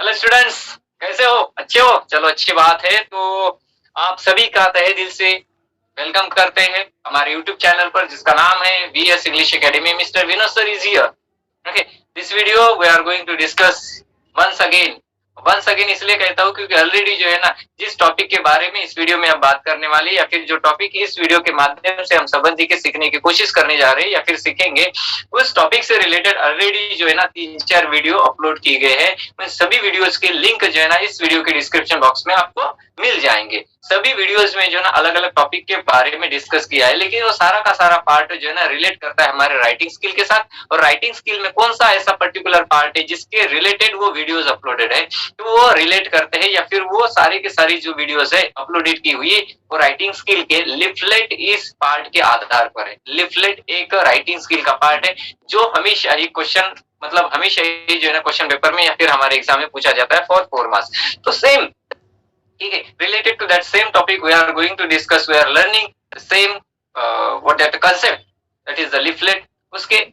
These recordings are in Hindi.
हेलो स्टूडेंट्स, कैसे हो? अच्छे हो? चलो अच्छी बात है। तो आप सभी का तहे दिल से वेलकम करते हैं हमारे यूट्यूब चैनल पर, जिसका नाम है VS English academy. Mister Vinod sir is here. Okay, this video we are going to discuss once again इसलिए कहता हूँ क्योंकि ऑलरेडी जो है ना, जिस टॉपिक के बारे में इस वीडियो में हम बात करने वाले, या फिर जो टॉपिक इस वीडियो के माध्यम से हम समझ के सीखने की कोशिश करने जा रहे हैं या फिर सीखेंगे, उस टॉपिक से रिलेटेड ऑलरेडी जो है ना 3-4 वीडियो अपलोड किए गए हैं। उन सभी वीडियोस के लिंक जो है ना इस वीडियो के डिस्क्रिप्शन बॉक्स में आपको मिल जाएंगे। सभी वीडियोस में जो है ना अलग अलग टॉपिक के बारे में डिस्कस किया है, लेकिन वो सारा का सारा पार्ट जो है ना रिलेट करता है हमारे राइटिंग स्किल के साथ। और राइटिंग स्किल में कौन सा ऐसा पर्टिकुलर पार्ट है जिसके रिलेटेड वो वीडियोस अपलोडेड है, तो वो रिलेट करते हैं, या फिर वो सारी की सारी जो वीडियोस है अपलोडेड की हुई वो राइटिंग स्किल के लिफलेट इस पार्ट के आधार पर है। लिफलेट एक राइटिंग स्किल का पार्ट है जो हमेशा ही क्वेश्चन, मतलब हमेशा ही जो है ना क्वेश्चन पेपर में या फिर हमारे एग्जाम में पूछा जाता है फॉर 4 मार्क्स। तो सेम, ठीक है, related to that same topic we are going to discuss, we are learning the same what that concept, that is the leaflet. उसके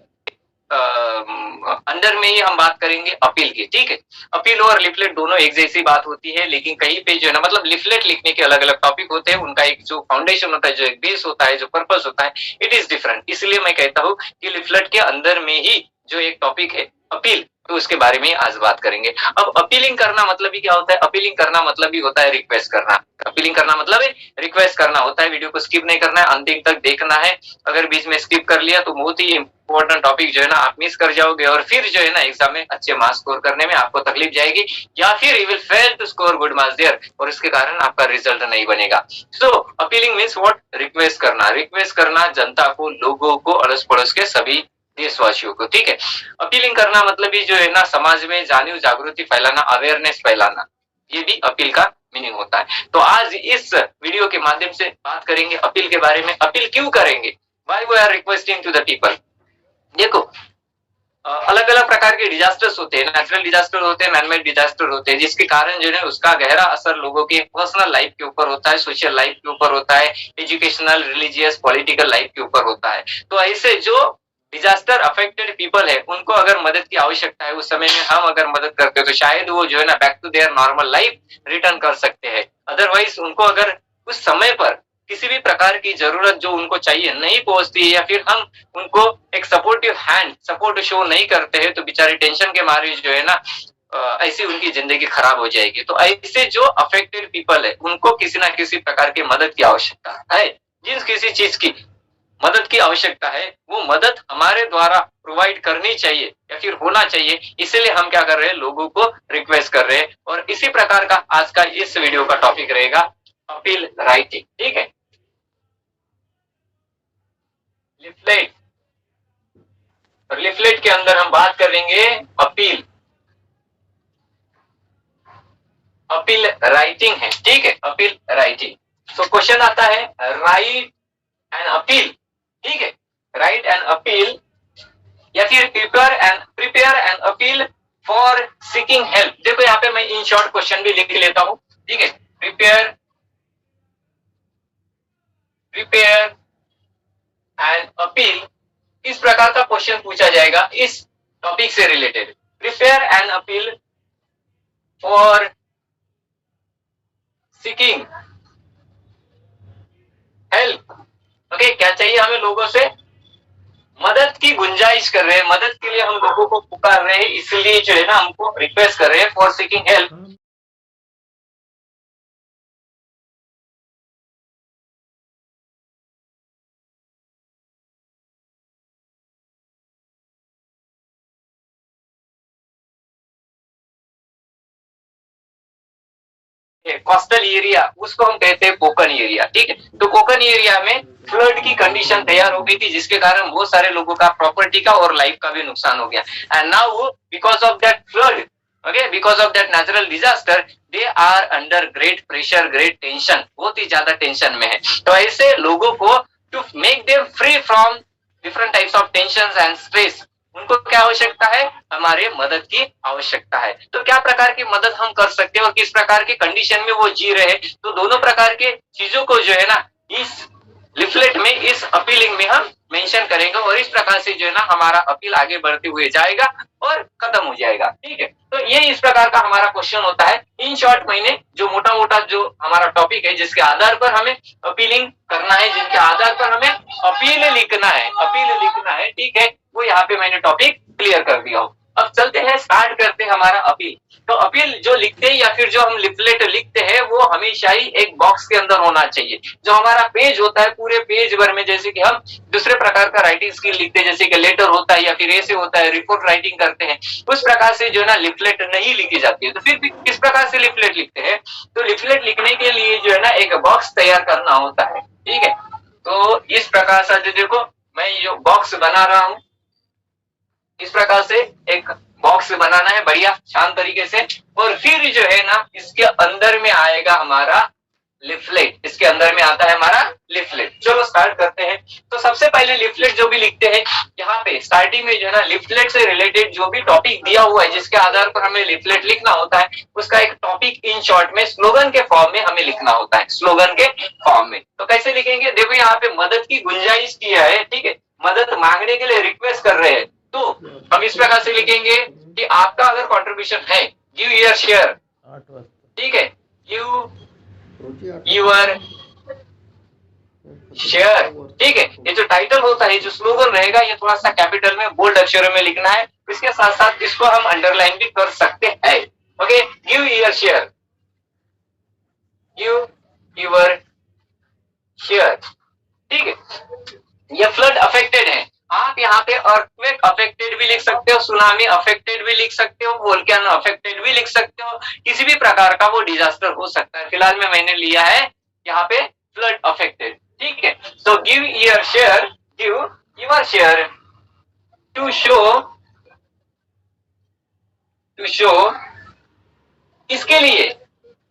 अंदर में ही हम बात करेंगे अपील की। ठीक है, अपील और लिफलेट दोनों एक जैसी बात होती है, लेकिन कहीं पे जो है ना, मतलब लिफलेट लिखने के अलग अलग टॉपिक होते हैं, उनका एक जो फाउंडेशन होता है, जो एक बेस होता है, जो पर्पस होता है, इट इज डिफरेंट। इसलिए मैं कहता हूँ कि लिफलेट के अंदर में ही जो एक टॉपिक है अपील, तो उसके बारे में आज बात करेंगे। अब अपीलिंग करना मतलब ही क्या होता है? अपीलिंग करना मतलब ही होता है रिक्वेस्ट करना। अपीलिंग करना मतलब है रिक्वेस्ट करना होता है। वीडियो को स्किप नहीं करना है, अंतिम तक देखना है। अगर बीच में स्किप कर लिया तो बहुत ही इंपॉर्टेंट टॉपिक जो है ना आप मिस कर जाओगे, और फिर जो है ना एग्जाम में अच्छे मार्क्स स्कोर करने में आपको तकलीफ जाएगी, या फिर you will fail to score good marks there, और इसके कारण आपका रिजल्ट नहीं बनेगा। So appealing means what? Request करना। रिक्वेस्ट करना जनता को, लोगों को, अड़ोस पड़ोस के सभी देशवासियों को। ठीक है, अपीलिंग करना मतलब ही जो है ना समाज में जागृति जागृति फैलाना, अवेयरनेस फैलाना, ये भी अपील का मीनिंग होता है। तो आज इस वीडियो के माध्यम से बात करेंगे अपील के बारे में। अपील क्यों करेंगे? Why we are requesting to the people. देखो, अलग अलग प्रकार के डिजास्टर्स होते हैं, नेचुरल डिजास्टर होते हैं, मैनमेड डिजास्टर होते हैं, जिसके कारण जो है उसका गहरा असर लोगों के पर्सनल लाइफ के ऊपर होता है, सोशल लाइफ के ऊपर होता है, एजुकेशनल, रिलीजियस, पॉलिटिकल लाइफ के ऊपर होता है। तो ऐसे जो डिजास्टर अफेक्टेड पीपल है, उनको अगर मदद की आवश्यकता है, उस समय में हम अगर मदद करते हैं तो शायद वो जो है ना back to their normal life return कर सकते हैं। अदरवाइज उनको अगर उस समय पर किसी भी प्रकार की जरूरत जो उनको चाहिए नहीं पहुंचती है, या फिर हम उनको एक सपोर्टिव हैंड, सपोर्ट शो नहीं करते हैं, तो बेचारे टेंशन के मारे जो है ना ऐसी उनकी जिंदगी खराब हो जाएगी। तो ऐसे जो अफेक्टेड पीपल है, उनको किसी ना किसी प्रकार की मदद की आवश्यकता है। जिस किसी चीज की मदद की आवश्यकता है, वो मदद हमारे द्वारा प्रोवाइड करनी चाहिए या फिर होना चाहिए। इसलिए हम क्या कर रहे हैं? लोगों को रिक्वेस्ट कर रहे हैं। और इसी प्रकार का आज का इस वीडियो का टॉपिक रहेगा अपील राइटिंग। ठीक है, लिफलेट, और लिफलेट के अंदर हम बात करेंगे अपील। अपील राइटिंग है। ठीक है, अपील राइटिंग। तो क्वेश्चन आता है राइट एन अपील। ठीक है, राइट एन अपील, या फिर prepare an appeal for seeking help. देखो यहाँ पे मैं इन शॉर्ट क्वेश्चन भी लिख लेता हूं। ठीक है, प्रिपेयर एन अपील, इस प्रकार का क्वेश्चन पूछा जाएगा इस टॉपिक से related. Prepare an appeal for seeking help. Okay, क्या चाहिए हमें? लोगों से मदद की गुंजाइश कर रहे हैं, मदद के लिए हम लोगों को पुकार रहे हैं, इसलिए जो है ना हमको रिक्वेस्ट कर रहे हैं for seeking help. Coastal area, उसको हम कहते हैं कोकन एरिया। ठीक है, तो कोकन एरिया में फ्लड की कंडीशन तैयार हो गई थी, जिसके कारण बहुत सारे लोगों का प्रॉपर्टी का और लाइफ का भी नुकसान हो गया। And now because of that flood, okay, because of that natural disaster, they are under great pressure, great tension, बहुत ही ज्यादा टेंशन में है। तो ऐसे लोगों को to make them free from different types of tension and stress, उनको क्या आवश्यकता है? हमारे मदद की आवश्यकता है। तो क्या प्रकार की मदद हम कर सकते हैं और किस प्रकार की कंडीशन में वो जी रहे हैं, तो दोनों प्रकार के चीजों को जो है ना इस लिफलेट में, इस अपीलिंग में हम मेंशन करेंगे और इस प्रकार से जो है ना हमारा अपील आगे बढ़ते हुए जाएगा और खत्म हो जाएगा। ठीक है, तो ये इस प्रकार का हमारा क्वेश्चन होता है। इन शॉर्ट मैंने जो मोटा मोटा जो हमारा टॉपिक है जिसके आधार पर हमें अपीलिंग करना है, जिनके आधार पर हमें अपील लिखना है, ठीक है, वो यहाँ पे मैंने टॉपिक क्लियर कर दिया हूँ। अब चलते हैं, स्टार्ट करते हैं हमारा अपील। तो अपील जो लिखते हैं या फिर जो हम लिफलेट लिखते हैं वो हमेशा ही एक बॉक्स के अंदर होना चाहिए। जो हमारा पेज होता है पूरे पेज भर में, जैसे कि हम दूसरे प्रकार का राइटिंग स्किल लिखते हैं, जैसे कि लेटर होता है या फिर ऐसे होता है, रिपोर्ट राइटिंग करते हैं, उस प्रकार से जो है ना लिफलेट नहीं लिखी जाती है। तो फिर भी किस प्रकार से लिफलेट लिखते हैं? तो लिफलेट लिखने के लिए जो है ना एक बॉक्स तैयार करना होता है। ठीक है, तो इस प्रकार से जो देखो मैं जो बॉक्स बना रहा हूं, इस प्रकार से एक बॉक्स बनाना है बढ़िया शांत तरीके से, और फिर जो है ना इसके अंदर में आएगा हमारा लिफलेट। इसके अंदर में आता है हमारा लिफलेट। चलो स्टार्ट करते हैं। तो सबसे पहले लिफलेट जो भी लिखते हैं, यहाँ पे स्टार्टिंग में जो है ना लिफलेट से रिलेटेड जो भी टॉपिक दिया हुआ है जिसके आधार पर हमें लिफलेट लिखना होता है, उसका एक टॉपिक इन शॉर्ट में स्लोगन के फॉर्म में हमें लिखना होता है, स्लोगन के फॉर्म में। तो कैसे लिखेंगे? देखो यहाँ पे मदद की गुंजाइश किया है, ठीक है, मदद मांगने के लिए रिक्वेस्ट कर रहे हैं। तो हम इस प्रकार से लिखेंगे कि आपका अगर कंट्रीब्यूशन है, गिव योर शेयर, ठीक है, गिव योर शेयर, ठीक है। ये जो टाइटल होता है, जो स्लोगन रहेगा, ये थोड़ा सा कैपिटल में बोल्ड अक्षरों में लिखना है। इसके साथ साथ इसको हम अंडरलाइन भी कर सकते हैं। Okay, give your share, give your share, ठीक है। ये फ्लड अफेक्टेड है, आप यहाँ पे अर्थक्वेक अफेक्टेड भी लिख सकते हो, सुनामी अफेक्टेड भी लिख सकते हो, वोल्केनो अफेक्टेड भी लिख सकते हो, किसी भी प्रकार का वो डिजास्टर हो सकता है। फिलहाल में मैंने लिया है यहाँ पे फ्लड अफेक्टेड, ठीक है। So give your share to show इसके लिए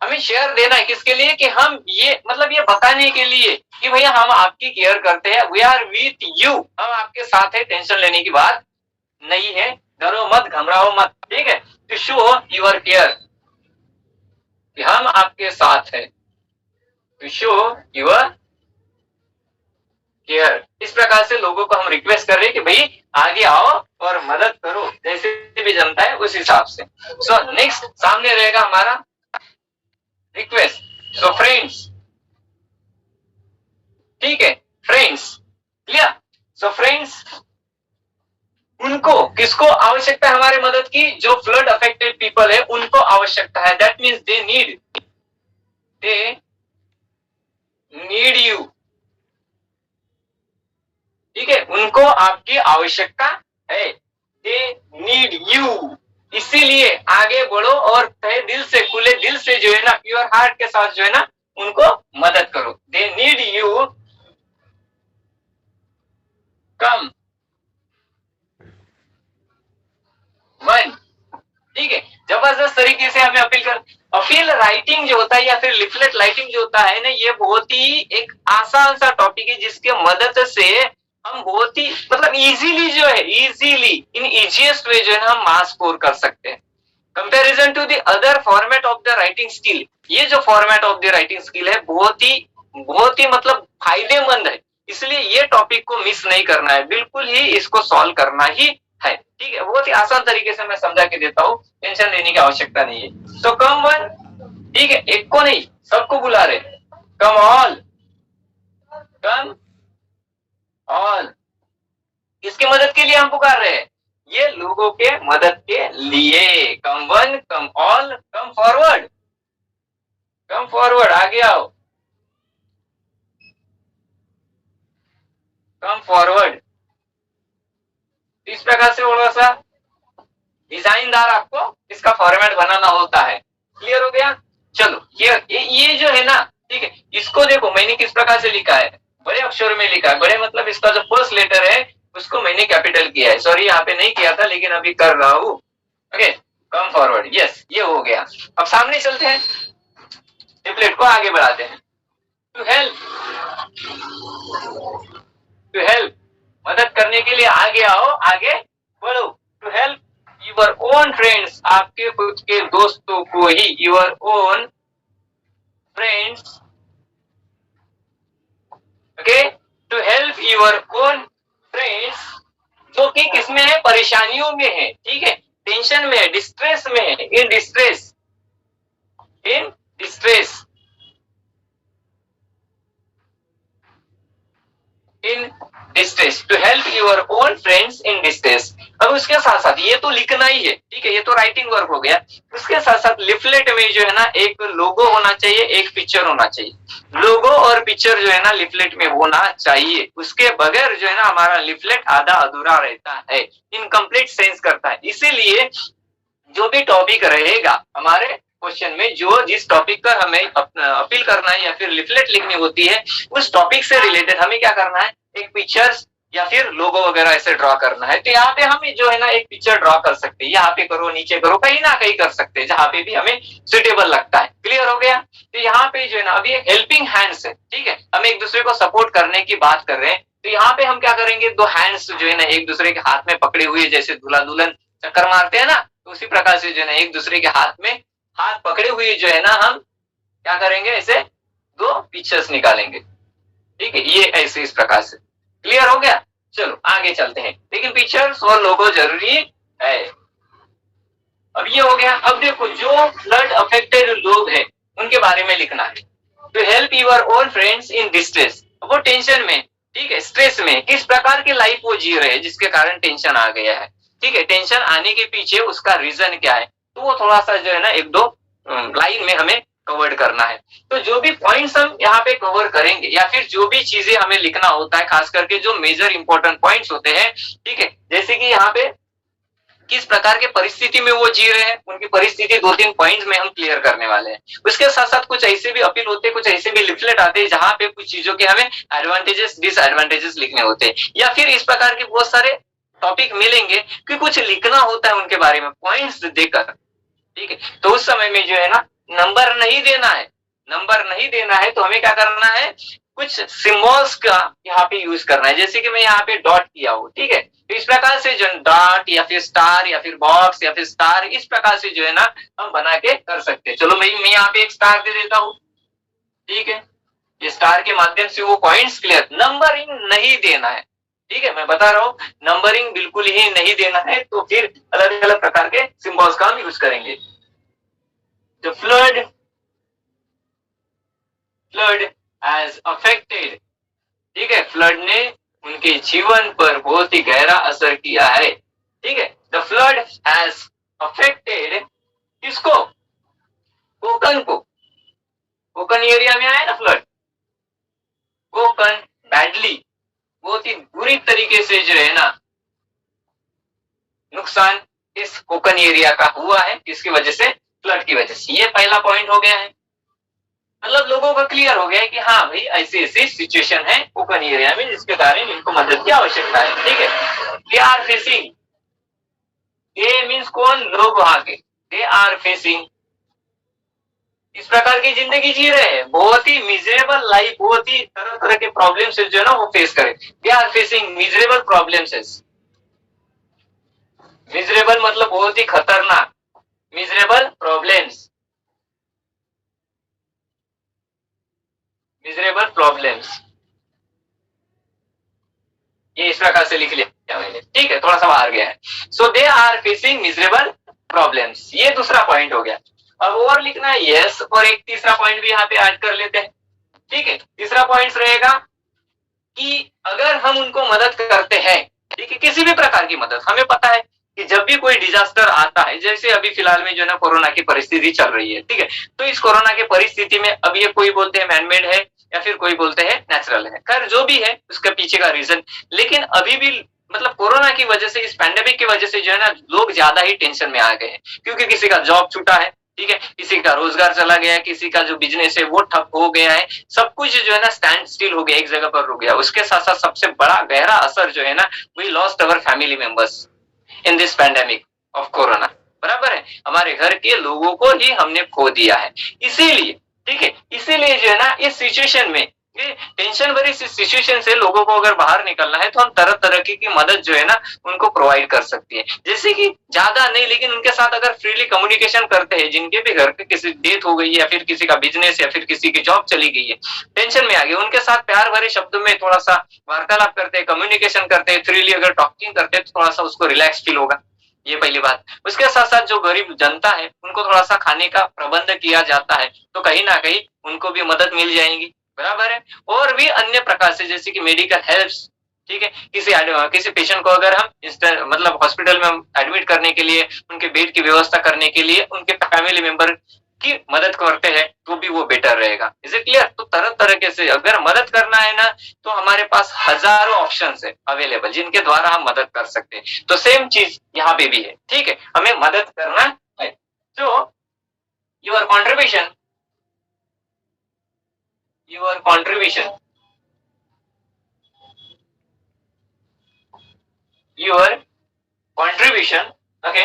हमें शेयर देना है, किसके लिए? कि हम ये मतलब ये बताने के लिए कि भैया हम आपकी केयर करते हैं, वी आर विथ यू, हम आपके साथ है, टेंशन लेने की बात नहीं है, डरो मत, घबराओ मत, ठीक है। टू शो योर केयर, कि हम आपके साथ है, टू शो योर केयर। इस प्रकार से लोगों को हम रिक्वेस्ट कर रहे हैं कि भाई आगे आओ और मदद करो, जैसे भी जनता है उस हिसाब से। सो नेक्स्ट सामने रहेगा हमारा रिक्वेस्ट। सो फ्रेंड्स, ठीक है, फ्रेंड्स, क्लियर। सो फ्रेंड्स, उनको किसको आवश्यकता है हमारे मदद की? जो फ्लड अफेक्टेड पीपल है उनको आवश्यकता है। That means they need you, ठीक है, उनको आपकी आवश्यकता है, दे नीड यू। इसीलिए आगे बढ़ो और तहे दिल से, खुले दिल से जो है ना, प्योर हार्ट के साथ जो है ना उनको मदद करो। They need you, come one, ठीक है। जबरदस्त तरीके से हमें अपील राइटिंग जो होता है या फिर लिफलेट राइटिंग जो होता है ना, ये बहुत ही एक आसान सा टॉपिक है जिसके मदद से हम बहुत ही मतलब इजीली जो है, इजीली इन इजीएस्ट वे जो है ना हम मास स्कोर कर सकते हैं comparison to the other format of the writing skill. ये जो format of the writing skill है बहुत ही मतलब फायदेमंद है, इसलिए ये टॉपिक को मिस नहीं करना है, बिल्कुल ही इसको सॉल्व करना ही है, ठीक है। बहुत ही आसान तरीके से मैं समझा के देता हूँ, टेंशन लेने की आवश्यकता नहीं है। तो कम वन, ठीक है, एक को नहीं सबको बुला रहे, कम ऑल, कम ऑल, किसके मदद के लिए हम पुकार रहे हैं? ये लोगों के मदद के लिए। Come one, come all, come forward, come forward, आगे आओ, कम फॉरवर्ड। इस प्रकार से थोड़ा सा डिजाइनदार आपको इसका फॉर्मेट बनाना होता है। क्लियर हो गया? चलो ये जो है ना, ठीक है, इसको देखो मैंने किस प्रकार से लिखा है, बड़े अक्षर में लिखा है। बड़े मतलब इसका जो फर्स्ट लेटर है उसको मैंने कैपिटल किया है, सॉरी यहाँ पे नहीं किया था लेकिन अभी कर रहा हूँ। ओके, कम फॉरवर्ड, यस, ये हो गया। अब सामने चलते हैं, टेम्पलेट को आगे बढ़ाते हैं। टू हेल्प, मदद करने के लिए आगे आओ, आगे बढ़ो। To help your own friends, आपके खुद के दोस्तों को ही, your own friends, okay, to help your own friends जो कि किसमें है, परेशानियों में है, ठीक है, टेंशन में है, डिस्ट्रेस में है, in distress, in distress, in distress, to help your own friends in distress. अब उसके साथ साथ ये तो लिखना ही है, ठीक है, ये तो राइटिंग वर्क हो गया, उसके साथ साथ लिफलेट में जो है ना एक लोगो होना चाहिए, एक पिक्चर होना चाहिए। लोगो और पिक्चर जो है ना लिफलेट में होना चाहिए, उसके बगैर जो है ना हमारा लिफलेट आधा अधूरा रहता है, इनकम्प्लीट सेंस करता है। इसीलिए जो भी टॉपिक रहेगा हमारे क्वेश्चन में, जो जिस टॉपिक पर हमें अपील करना है या फिर लिफलेट लिखनी होती है, उस टॉपिक से रिलेटेड हमें क्या करना है, एक पिक्चर्स या फिर लोगो वगैरह ऐसे ड्रॉ करना है। तो यहाँ पे हम जो है ना एक पिक्चर ड्रॉ कर सकते हैं, यहाँ पे करो, नीचे करो, कहीं ना कहीं कर सकते हैं, जहाँ पे भी हमें सुटेबल लगता है। क्लियर हो गया? तो यहाँ पे जो है ना अभी एक हेल्पिंग हैंड्स है, ठीक है, हम एक दूसरे को सपोर्ट करने की बात कर रहे हैं। तो यहाँ पे हम क्या करेंगे, दो हैंड्स जो है ना एक दूसरे के हाथ में पकड़े हुए, जैसे दूल्हा दुल्हन चक्कर मारते हैं ना, तो उसी प्रकार से जो है ना एक दूसरे के हाथ में हाथ पकड़े हुए जो है ना हम क्या करेंगे, ऐसे दो पिक्चर्स निकालेंगे, ठीक है, ये ऐसे इस प्रकार से। क्लियर हो गया? चलो आगे चलते हैं, लेकिन पिक्चर्स और लोगो जरूरी है। अब ये हो गया। अब देखो जो फ्लड अफेक्टेड लोग हैं उनके बारे में लिखना है। To help your own friends in distress, वो टेंशन में, ठीक है, स्ट्रेस में, किस प्रकार की लाइफ वो जी रहे हैं जिसके कारण टेंशन आ गया है, ठीक है, टेंशन आने के पीछे उसका रीजन क्या है, तो वो थोड़ा सा जो है ना एक दो लाइन में हमें कवर करना है। तो जो भी पॉइंट्स हम यहाँ पे कवर करेंगे या फिर जो भी चीजें हमें लिखना होता है, खास करके जो मेजर इंपॉर्टेंट पॉइंट्स होते हैं, ठीक है, जैसे कि यहाँ पे किस प्रकार के परिस्थिति में वो जी रहे हैं, उनकी परिस्थिति दो तीन पॉइंट्स में हम क्लियर करने वाले हैं। उसके साथ साथ कुछ ऐसे भी अपील होते हैं, कुछ ऐसे भी लिफलेट आते हैं जहां पे कुछ चीजों के हमें एडवांटेजेस डिसएडवांटेजेस लिखने होते हैं, या फिर इस प्रकार के बहुत सारे टॉपिक मिलेंगे कि कुछ लिखना होता है उनके बारे में पॉइंट्स देकर, ठीक है। तो उस समय में जो है ना नंबर नहीं देना है, नंबर नहीं देना है, तो हमें क्या करना है, कुछ सिंबल्स का यहाँ पे यूज करना है, जैसे कि मैं यहाँ पे डॉट किया हूँ, ठीक है, तो इस प्रकार से जो डॉट या फिर स्टार या फिर बॉक्स या फिर स्टार, इस प्रकार से जो है ना हम बना के कर सकते हैं। चलो मैं यहाँ पे एक स्टार दे देता हूँ, ठीक है, ये स्टार के माध्यम से वो पॉइंट्स क्लियर, नंबरिंग नहीं देना है, ठीक है, मैं बता रहा हूँ नंबरिंग बिल्कुल ही नहीं देना है, तो फिर अलग अलग प्रकार के सिंबल्स का हम यूज करेंगे। The flood has affected, ठीक है, फ्लड ने उनके जीवन पर बहुत ही गहरा असर किया है, ठीक है। The flood has affected किसको, कोकन को, कोकन एरिया में आया ना फ्लड, कोकन बैडली, बहुत ही बुरी तरीके से जो है ना नुकसान इस कोकन एरिया का हुआ है, किसकी वजह से, फ्लड की वजह से। ये पहला पॉइंट हो गया है, मतलब लोगों को क्लियर हो गया है कि हाँ भाई ऐसी ऐसी सिचुएशन है कोकन एरिया में जिसके कारण इनको मदद की आवश्यकता है, ठीक है। They are facing, they means कौन, लोग वहां के, दे आर फेसिंग इस प्रकार की जिंदगी जी रहे हैं, बहुत ही मिजरेबल लाइफ, बहुत ही तरह तरह के प्रॉब्लम से जो है ना वो फेस करें। They are facing miserable problems, miserable मतलब बहुत ही खतरनाक, मिजरेबल प्रॉब्लम्स, मिजरेबल प्रॉब्लम्स, ये इस प्रकार से लिख लिया मैंने, ठीक है, थोड़ा सा बाहर गया है। So they are facing miserable problems, ये दूसरा पॉइंट हो गया। अब और लिखना है यस, और एक तीसरा पॉइंट भी यहाँ पे ऐड कर लेते हैं, ठीक है। तीसरा पॉइंट रहेगा कि अगर हम उनको मदद करते हैं, ठीक है, किसी भी प्रकार की मदद, हमें पता है कि जब भी कोई डिजास्टर आता है, जैसे अभी फिलहाल में जो है ना कोरोना की परिस्थिति चल रही है, ठीक है, तो इस कोरोना की परिस्थिति में अब ये कोई बोलते हैं मैनमेड है या फिर कोई बोलते हैं नेचुरल है, खैर जो भी है उसके पीछे का रीजन, लेकिन अभी भी मतलब कोरोना की वजह से, इस पैंडेमिक की वजह से जो है ना लोग ज्यादा ही टेंशन में आ गए हैं, क्योंकि किसी का जॉब छूटा है, ठीक है, किसी का रोजगार चला गया है, किसी का जो बिजनेस है वो ठप हो गया है, सब कुछ जो है ना स्टैंड स्टिल हो गया, एक जगह पर रुक गया। उसके साथ साथ सबसे बड़ा गहरा असर जो है ना, we lost our family members in this pandemic of corona, बराबर है, हमारे घर के लोगों को ही हमने खो दिया है। इसीलिए, ठीक है, इसीलिए जो है ना इस सिचुएशन में टेंशन भरी सिचुएशन से लोगों को अगर बाहर निकलना है तो हम तरह तरह की मदद जो है ना उनको प्रोवाइड कर सकती है। जैसे कि ज्यादा नहीं, लेकिन उनके साथ अगर फ्रीली कम्युनिकेशन करते हैं, जिनके भी घर पे किसी डेथ हो गई है या फिर किसी का बिजनेस या फिर किसी की जॉब चली गई है, टेंशन में आ गए, उनके साथ प्यार भरे शब्दों में थोड़ा सा वार्तालाप करते हैं, कम्युनिकेशन करते हैं, फ्रीली अगर टॉकिंग करते हैं तो थोड़ा सा उसको रिलैक्स फील होगा। ये पहली बात। उसके साथ साथ जो गरीब जनता है उनको थोड़ा सा खाने का प्रबंध किया जाता है तो कहीं ना कहीं उनको भी मदद मिल जाएगी, बराबर है। और भी अन्य प्रकार से जैसे कि मेडिकल हेल्प, ठीक है, किसी पेशेंट को अगर हम मतलब हॉस्पिटल में एडमिट करने के लिए, उनके बेड की व्यवस्था करने के लिए उनके फैमिली मेंबर की मदद करते हैं तो भी वो बेटर रहेगा। Is it clear? तो तरह तरह से अगर मदद करना है ना तो हमारे पास हजारों ऑप्शन है अवेलेबल जिनके द्वारा हम मदद कर सकते हैं। तो सेम चीज यहाँ पे भी है, ठीक है, हमें मदद करना है। तो your contribution your contribution okay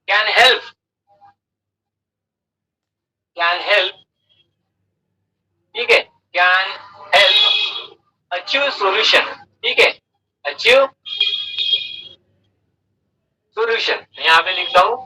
can help ठीक है, can help achieve solution, ठीक है, achieve solution, यहाँ पे लिखता हूँ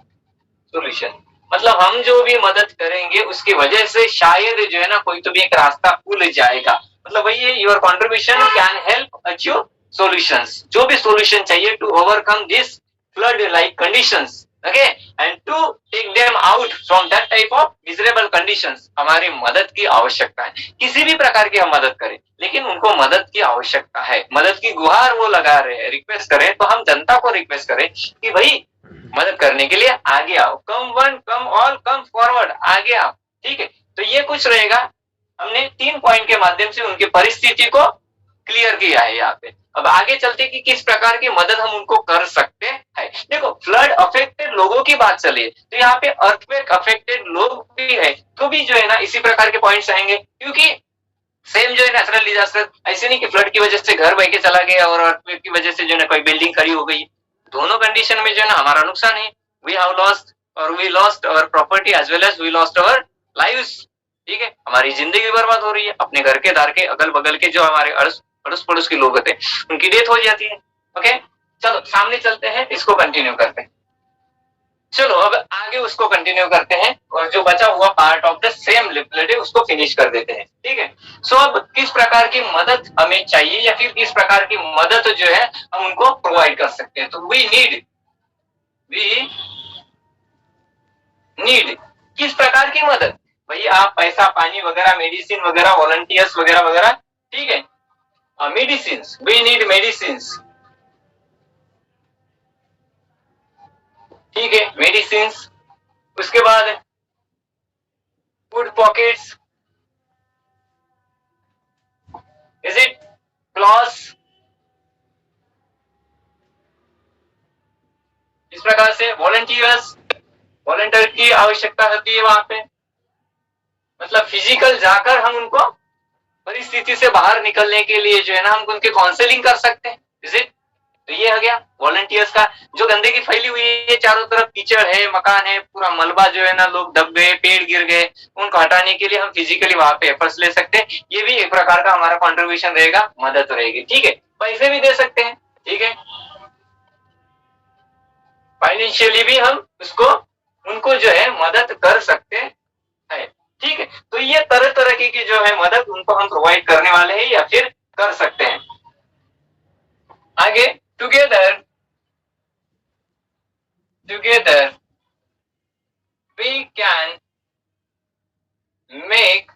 solution, मतलब हम जो भी मदद करेंगे उसकी वजह से शायद जो है ना कोई तो भी एक रास्ता खुल जाएगा। मतलब वही है, your contribution can help achieve solutions, जो भी सॉल्यूशन चाहिए to overcome this flood like conditions, okay, and to take them out from that type of miserable conditions. हमारी मदद की आवश्यकता है, किसी भी प्रकार की हम मदद करें, लेकिन उनको मदद की आवश्यकता है, मदद की गुहार वो लगा रहे हैं, रिक्वेस्ट करें, तो हम जनता को रिक्वेस्ट करें कि भाई मदद करने के लिए आगे आओ, come one come all come forward, आगे आओ, ठीक है। तो ये कुछ रहेगा, हमने 3 पॉइंट के माध्यम से उनकी परिस्थिति को क्लियर किया है यहाँ पे। अब आगे चलते कि किस प्रकार की मदद हम उनको कर सकते हैं। देखो, फ्लड अफेक्टेड लोगों की बात चली है तो यहाँ पे अर्थक्वेक अफेक्टेड लोग भी है तो भी जो है ना इसी प्रकार के पॉइंट्स आएंगे, क्योंकि सेम जो है नेचुरल डिजास्टर ऐसे नहीं कि फ्लड की वजह से घर बह के चला गया और अर्थक्वेक की वजह से जो है ना कोई बिल्डिंग खड़ी हो गई। दोनों कंडीशन में जो है ना हमारा नुकसान है, वी हैव लॉस्ट और we lost our property as well as we lost our lives, ठीक है, हमारी जिंदगी बर्बाद हो रही है, अपने घर के दार के अगल बगल के जो हमारे अड़ोस पड़ोस के लोग होते हैं उनकी डेथ हो जाती है। ओके, चलो सामने चलते हैं, इसको कंटिन्यू करते हैं। चलो अब आगे उसको कंटिन्यू करते हैं और जो बचा हुआ part of the same leaflet है उसको फिनिश कर देते हैं, ठीक है। सो अब किस प्रकार की मदद हमें चाहिए या फिर किस प्रकार की मदद जो है हम उनको प्रोवाइड कर सकते हैं। तो वी नीड किस प्रकार की मदद, भाई आप पैसा पानी वगैरह, मेडिसिन वगैरह, वॉलंटियर्स वगैरह वगैरह, ठीक है, मेडिसिन, वी नीड मेडिसिन, ठीक है, मेडिसिन। उसके बाद food pockets, is it clothes, इस प्रकार से वॉलंटियर की आवश्यकता होती है वहां पे, मतलब फिजिकल जाकर हम उनको परिस्थिति से बाहर निकलने के लिए जो है ना हम उनके काउंसलिंग कर सकते हैं, इज इट। तो ये हो गया वॉलंटियर्स का। जो गंदगी फैली हुई है, चारों तरफ कीचड़ है, मकान है, पूरा मलबा जो है ना, लोग दब गए, पेड़ गिर गए, उनको हटाने के लिए हम फिजिकली वहां पे एफर्ट्स ले सकते हैं। ये भी एक प्रकार का हमारा कंट्रीब्यूशन रहेगा, मदद रहेगी, ठीक है। पैसे भी दे सकते हैं, ठीक है, फाइनेंशियली भी हम उनको जो है मदद कर सकते हैं, ठीक है। तो ये तरह तरह की जो है मदद उनको हम प्रोवाइड करने वाले हैं या फिर कर सकते हैं। आगे टुगेदर वी कैन मेक,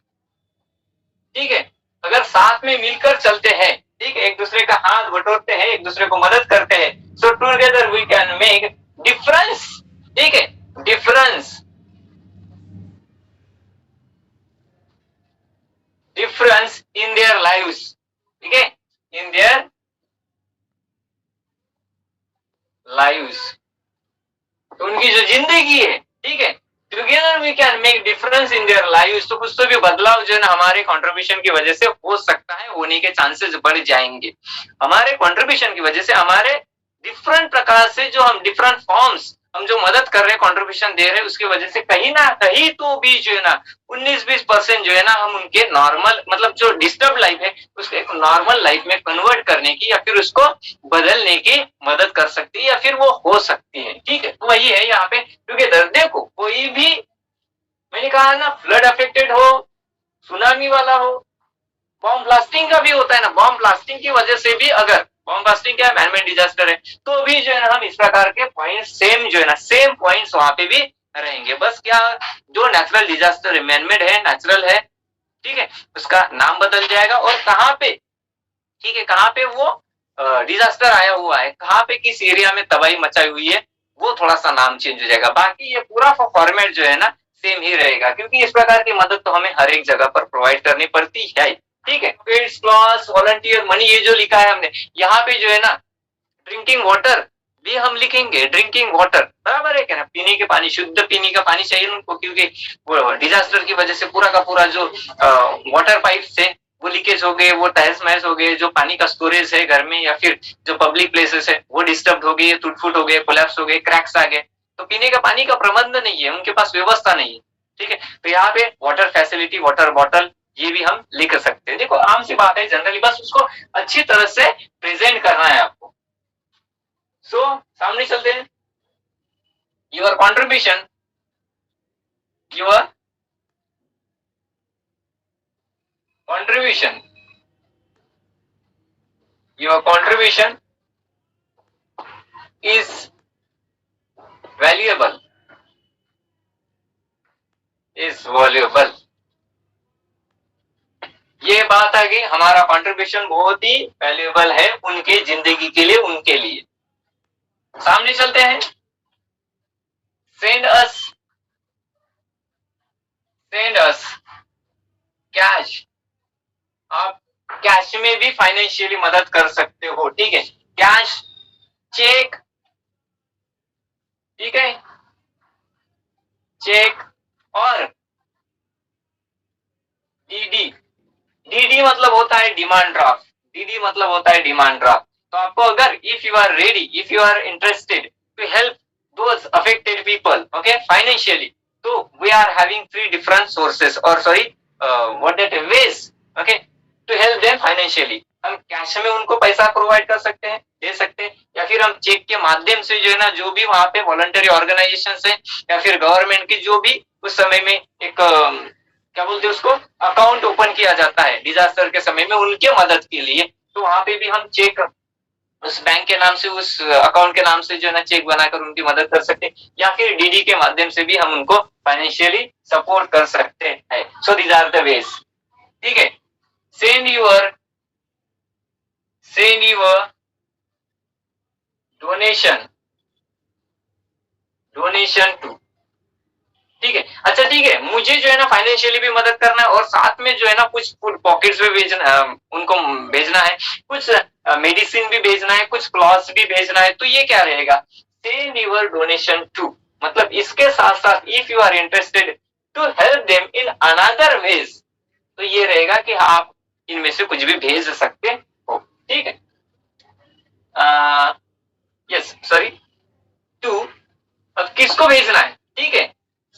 ठीक है, अगर साथ में मिलकर चलते हैं, ठीक है, एक दूसरे का हाथ बटोरते हैं, एक दूसरे को मदद करते हैं, so together we can make difference, ठीक है, डिफरेंस इन देयर लाइव्स, ठीक है, इन देयर लाइव्स, तो उनकी जो जिंदगी है, ठीक है, together we can make difference in their lives. तो कुछ तो भी बदलाव जो है ना हमारे कंट्रीब्यूशन की वजह से हो सकता है, होने के चांसेस बढ़ जाएंगे। हमारे कंट्रीब्यूशन की वजह से हमारे डिफरेंट प्रकार से जो हम डिफरेंट फॉर्म्स हम जो मदद कर रहे हैं, कंट्रीब्यूशन दे रहे हैं, उसकी वजह से कहीं ना कहीं तो भी जो है ना 19-20% जो है ना हम उनके नॉर्मल मतलब जो डिस्टर्ब लाइफ है उसको एक नॉर्मल लाइफ में कन्वर्ट करने की या फिर उसको बदलने की मदद कर सकती है या फिर वो हो सकती है। ठीक है, तो वही है यहाँ पे टुगेदर। देखो कोई भी, मैंने कहा ना, फ्लड अफेक्टेड हो, सुनामी वाला हो, बॉम्ब ब्लास्टिंग का भी होता है ना, बॉम्ब ब्लास्टिंग की वजह से भी, अगर बॉम्ब ब्लास्टिंग क्या है, मैनमेड डिजास्टर है, तो भी जो है ना हम इस प्रकार के पॉइंट सेम जो है ना सेम पॉइंट्स वहां पे भी रहेंगे। बस क्या, जो नेचुरल डिजास्टर है, मैनमेड है, नेचुरल है, ठीक है, उसका नाम बदल जाएगा और कहाँ पे, ठीक है, कहाँ पे वो डिजास्टर आया हुआ है, कहाँ पे किस एरिया में तबाही मचाई हुई है, वो थोड़ा सा नाम चेंज हो जाएगा। बाकी ये पूरा फॉर्मेट जो है ना सेम ही रहेगा, क्योंकि इस प्रकार की मदद तो हमें हर एक जगह पर प्रोवाइड करनी पड़ती है। ठीक है, पेड्स क्लॉस वॉलंटियर मनी, ये जो लिखा है हमने यहाँ पे जो है ना, ड्रिंकिंग वाटर भी हम लिखेंगे, ड्रिंकिंग वाटर, बराबर है क्या ना, पीने के पानी, शुद्ध पीने का पानी चाहिए उनको, क्योंकि वो डिजास्टर की वजह से पूरा का पूरा जो वाटर पाइप से वो लीकेज हो गए, वो तहस महस हो गए, जो पानी का स्टोरेज है घर में या फिर जो पब्लिक प्लेसेस है वो डिस्टर्ब हो गए, टूट फूट हो गए, कोलैप्स हो गए, क्रैक्स आ गए, तो पीने का पानी का प्रबंध नहीं है, उनके पास व्यवस्था नहीं है। ठीक है, तो यहाँ पे वाटर फैसिलिटी, वाटर बॉटल, ये भी हम लिख सकते हैं। देखो आम सी बात है जनरली, बस उसको अच्छी तरह से प्रेजेंट करना है आपको। सो सामने चलते हैं। Your contribution, your contribution, your contribution is valuable, is valuable। ये बात आ गई, हमारा कंट्रीब्यूशन बहुत ही वैल्यूएबल है उनके जिंदगी के लिए, उनके लिए। सामने चलते हैं। send us कैश, आप कैश में भी फाइनेंशियली मदद कर सकते हो। ठीक है, कैश, चेक, ठीक है, चेक और डीडी। डीडी मतलब होता है डिमांड ड्राफ्ट, डीडी मतलब होता है डिमांड ड्राफ्ट। तो आपको अगर if you are ready, if you are interested to help those affected people, okay, financially, तो we are having 3 different sources, और sorry what that ways, okay, to help them financially. हम कैश में उनको पैसा प्रोवाइड कर सकते हैं, दे सकते हैं, या फिर हम चेक के माध्यम से जो है ना, जो भी वहां पे वॉलंटरी ऑर्गेनाइजेशन है या फिर गवर्नमेंट की जो भी उस समय में एक क्या बोलते हैं उसको, अकाउंट ओपन किया जाता है डिजास्टर के समय में उनके मदद के लिए, तो वहां पे भी हम चेक उस बैंक के नाम से, उस अकाउंट के नाम से जो है ना चेक बनाकर उनकी मदद कर सकते हैं, या फिर डीडी के माध्यम से भी हम उनको फाइनेंशियली सपोर्ट कर सकते हैं। So these are the ways. ठीक है, send your donation to, ठीक है, अच्छा ठीक है, मुझे जो है ना फाइनेंशियली भी मदद करना है और साथ में जो है ना कुछ फूड पॉकेट्स भी भेजना, उनको भेजना है, कुछ मेडिसिन भी भेजना है, कुछ क्लॉथ्स भी भेजना है, तो ये क्या रहेगा, सेंड योर डोनेशन टू, मतलब इसके साथ साथ if you are interested to help them in another ways, तो ये रहेगा कि आप इनमें से कुछ भी भेज सकते हो। ठीक है, यस सॉरी, टू, अब किसको भेजना है, ठीक है,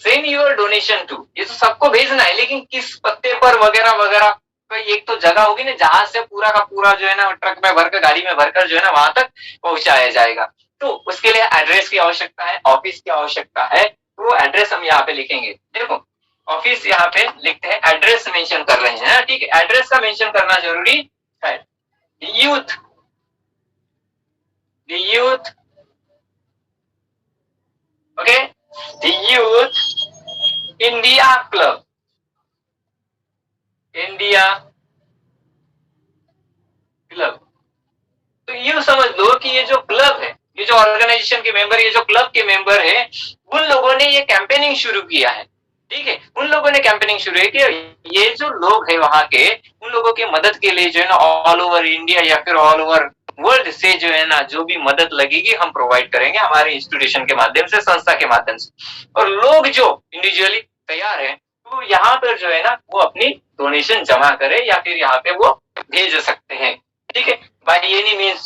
सेंड योर डोनेशन टू, ये तो सबको भेजना है, लेकिन किस पत्ते पर वगैरह वगैरह, एक तो जगह होगी ना जहां से पूरा का पूरा जो है ना ट्रक में भरकर, गाड़ी में भरकर जो है ना वहां तक पहुंचाया जाएगा, तो उसके लिए एड्रेस की आवश्यकता है, ऑफिस की आवश्यकता है, तो वो एड्रेस हम यहाँ पे लिखेंगे। देखो ऑफिस यहाँ पे लिखते हैं, एड्रेस मेंशन कर रहे हैं, ठीक है, एड्रेस का मेंशन करना जरूरी है। Youth, okay, youth India club, तो ये समझ लो कि ये जो क्लब है, ये जो ऑर्गेनाइजेशन के मेंबर, ये जो क्लब के मेंबर है, उन लोगों ने ये कैंपेनिंग शुरू किया है। ठीक है, उन लोगों ने कैंपेनिंग शुरू की, ये जो लोग है वहां के, उन लोगों की मदद के लिए जो है ना ऑल ओवर इंडिया या फिर ऑल ओवर वर्ल्ड से जो है ना जो भी मदद लगेगी हम प्रोवाइड करेंगे हमारे इंस्टीट्यूशन के माध्यम से, संस्था के माध्यम से। और लोग जो इंडिविजुअली तैयार है, तो यहाँ पर जो है ना वो अपनी डोनेशन जमा करे या फिर यहाँ पे वो भेज सकते हैं। ठीक है, by any means.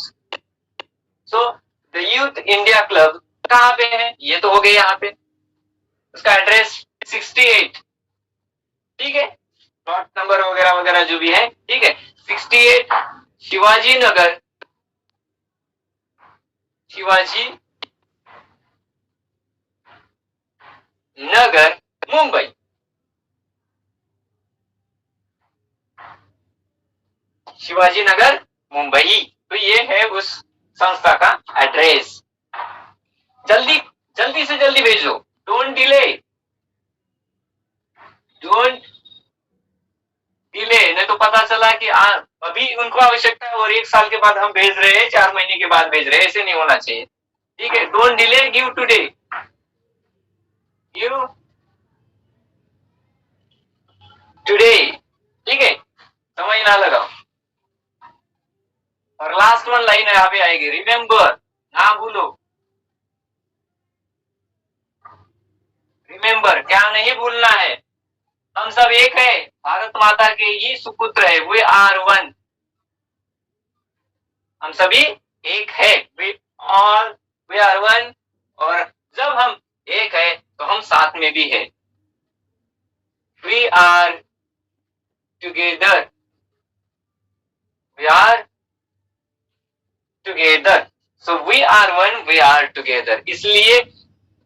So the youth India club कहाँ पे है, ये तो हो गया यहाँ पे, उसका एड्रेस 68, ठीक है, प्लॉट नंबर वगैरह वगैरह जो भी है, ठीक है, 68 शिवाजी नगर, शिवाजी नगर, मुंबई। शिवाजी नगर, मुंबई। तो ये है उस संस्था का एड्रेस। जल्दी जल्दी से जल्दी भेजो, डोंट डिले, डोंट डिले, नहीं तो पता चला कि अभी उनको आवश्यकता है और 1 साल के बाद हम भेज रहे हैं, 4 महीने के बाद भेज रहे हैं, ऐसे नहीं होना चाहिए, ठीक है। Don't delay, give today, give today, ठीक है, समय ना लगाओ। और लास्ट वन लाइन यहाँ पे आएगी, रिमेम्बर, ना भूलो, रिमेम्बर, क्या नहीं भूलना है, हम सब एक है, भारत माता के ही सुपुत्र है, वी आर वन, हम सभी एक है, we all, we are one. और जब हम एक है तो हम साथ में भी है, we are together, we are together, so we are one, we are together. इसलिए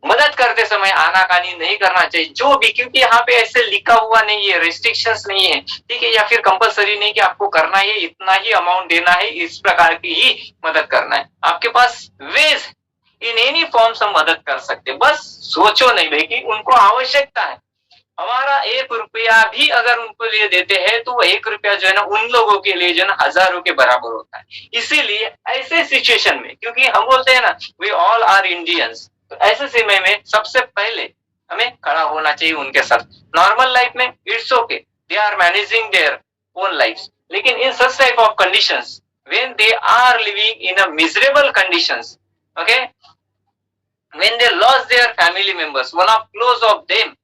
मदद करते समय आनाकानी नहीं करना चाहिए, जो भी, क्योंकि यहाँ पे ऐसे लिखा हुआ नहीं है, रेस्ट्रिक्शंस नहीं है, ठीक है, या फिर कंपलसरी नहीं कि आपको करना है, इतना ही अमाउंट देना है, इस प्रकार की ही मदद करना है। आपके पास वेज इन एनी फॉर्म्स हम मदद कर सकते, बस सोचो नहीं भाई कि उनको आवश्यकता है। हमारा 1 रुपया भी अगर उनको लिए देते हैं तो वो 1 रुपया जो है ना उन लोगों के लिए जो है ना हजारों के बराबर होता है। इसीलिए ऐसे सिचुएशन में, क्योंकि हम बोलते हैं ना वी ऑल आर इंडियंस, तो ऐसे समय में सबसे पहले हमें खड़ा होना चाहिए उनके साथ। नॉर्मल लाइफ में it's okay, they are managing their own life, लेकिन in such type of conditions when they are living in a miserable conditions, okay, when they lost their family members, one of close of them,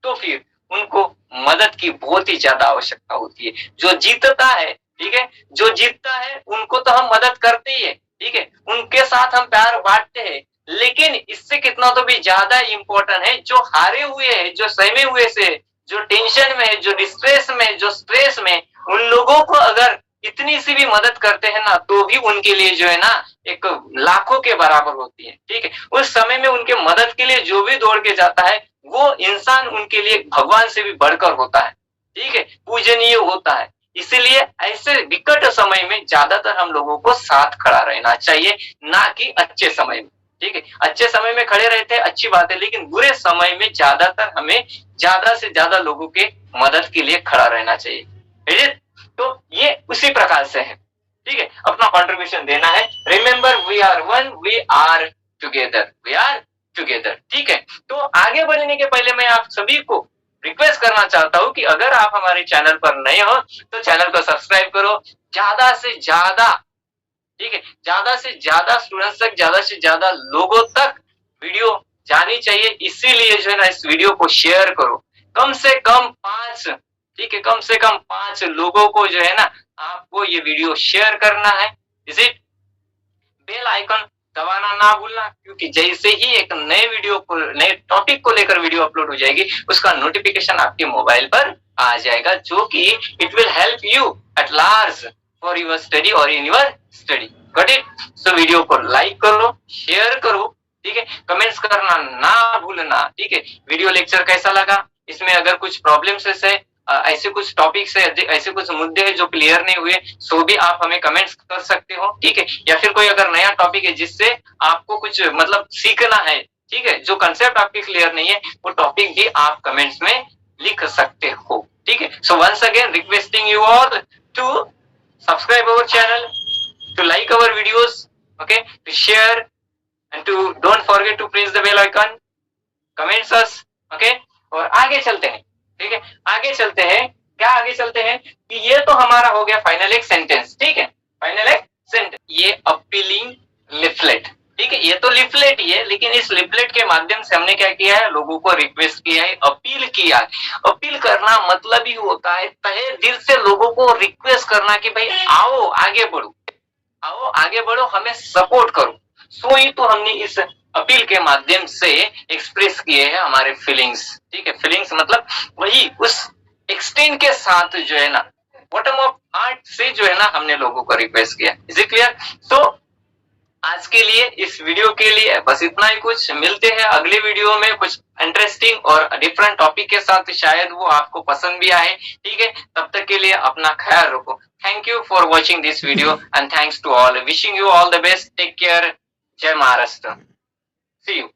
तो फिर उनको मदद की बहुत ही ज्यादा आवश्यकता होती है। जो जीतता है, ठीक है, जो जीतता है उनको तो हम मदद करते ही है, ठीक है, उनके साथ हम प्यार बांटते हैं, लेकिन इससे कितना तो भी ज्यादा इंपॉर्टेंट है जो हारे हुए हैं, जो सहमे हुए से, जो टेंशन में है, जो डिस्ट्रेस में, जो स्ट्रेस में, उन लोगों को अगर इतनी सी भी मदद करते हैं ना तो भी उनके लिए जो है ना एक लाखों के बराबर होती है, ठीक है। उस समय में उनके मदद के लिए जो भी दौड़ के जाता है वो इंसान उनके लिए भगवान से भी बढ़कर होता है, ठीक है, पूजनीय होता है। इसीलिए ऐसे विकट समय में ज्यादातर हम लोगों को साथ खड़ा रहना चाहिए, ना कि अच्छे समय में, ठीक है। अच्छे समय में खड़े रहते हैं, अच्छी बात है, लेकिन बुरे समय में ज्यादातर हमें ज्यादा से ज्यादा लोगों के मदद के लिए खड़ा रहना चाहिए। तो ये उसी प्रकार से है, ठीक है, अपना कंट्रीब्यूशन देना है। Remember we are one, we are together, we are together, ठीक है। तो आगे बढ़ने के पहले मैं आप सभी को रिक्वेस्ट करना चाहता हूं कि अगर आप हमारे चैनल पर नए हो तो चैनल को सब्सक्राइब करो, ज्यादा से ज्यादा, ठीक है, ज्यादा से ज्यादा स्टूडेंट्स तक, ज्यादा से ज्यादा लोगों तक वीडियो जानी चाहिए, इसीलिए जो है ना इस वीडियो को शेयर करो, कम से कम 5, ठीक है, कम से कम 5 लोगों को जो है ना आपको ये वीडियो शेयर करना है। इज इट, बेल आइकन दबाना ना भूलना, क्योंकि जैसे ही एक नए वीडियो को, नए टॉपिक को लेकर वीडियो अपलोड हो जाएगी उसका नोटिफिकेशन आपके मोबाइल पर आ जाएगा, जो कि it will help you at large for your study और in your study, got it. So video को लाइक करो, शेयर करो, ठीक है, कमेंट्स करना ना भूलना, ठीक है। वीडियो लेक्चर कैसा लगा, इसमें अगर कुछ प्रॉब्लम्स है, ऐसे कुछ टॉपिक्स है, ऐसे कुछ मुद्दे हैं जो क्लियर नहीं हुए, सो भी आप हमें कमेंट्स कर सकते हो, ठीक है। या फिर कोई अगर नया टॉपिक है जिससे आपको कुछ मतलब सीखना है, ठीक है, जो कंसेप्ट आपके क्लियर नहीं है, वो टॉपिक भी आप कमेंट्स में लिख सकते हो, ठीक है। So once again requesting you all to subscribe our channel, to like our videos, okay, to share and to don't forget to press the bell icon, comments us, okay। और आगे चलते हैं, ठीक है, आगे चलते हैं, क्या आगे चलते हैं कि ये तो हमारा हो गया फाइनल एक सेंटेंस, ठीक है, फाइनल एक सेंटेंस, ये अपीलिंग लिफलेट, ठीक है, ये तो लिफलेट ही है, लेकिन इस लिफलेट के माध्यम से हमने क्या किया है, लोगों को रिक्वेस्ट किया है, अपील किया है। अपील करना मतलब ही होता है तहे दिल से लोगों को रिक्वेस्ट करना कि भाई आओ आगे बढ़ो, आओ आगे बढ़ो, हमें सपोर्ट करो। सो ही तो हमने इस अपील के माध्यम से एक्सप्रेस किए हैं हमारे फीलिंग्स, ठीक है। फीलिंग्स मतलब वही उस एक्सटेंट के साथ जो है ना, बॉटम ऑफ हार्ट से जो है ना हमने लोगों को रिक्वेस्ट किया। Is it clear? सो आज के लिए, इस वीडियो के लिए बस इतना ही कुछ। मिलते हैं अगले वीडियो में कुछ इंटरेस्टिंग और डिफरेंट टॉपिक के साथ, शायद वो आपको पसंद भी आए, ठीक है। तब तक के लिए अपना ख्याल रखो। Thank you for watching this video and thanks to all, wishing you all the best, take care, जय महाराष्ट्र, सी यू।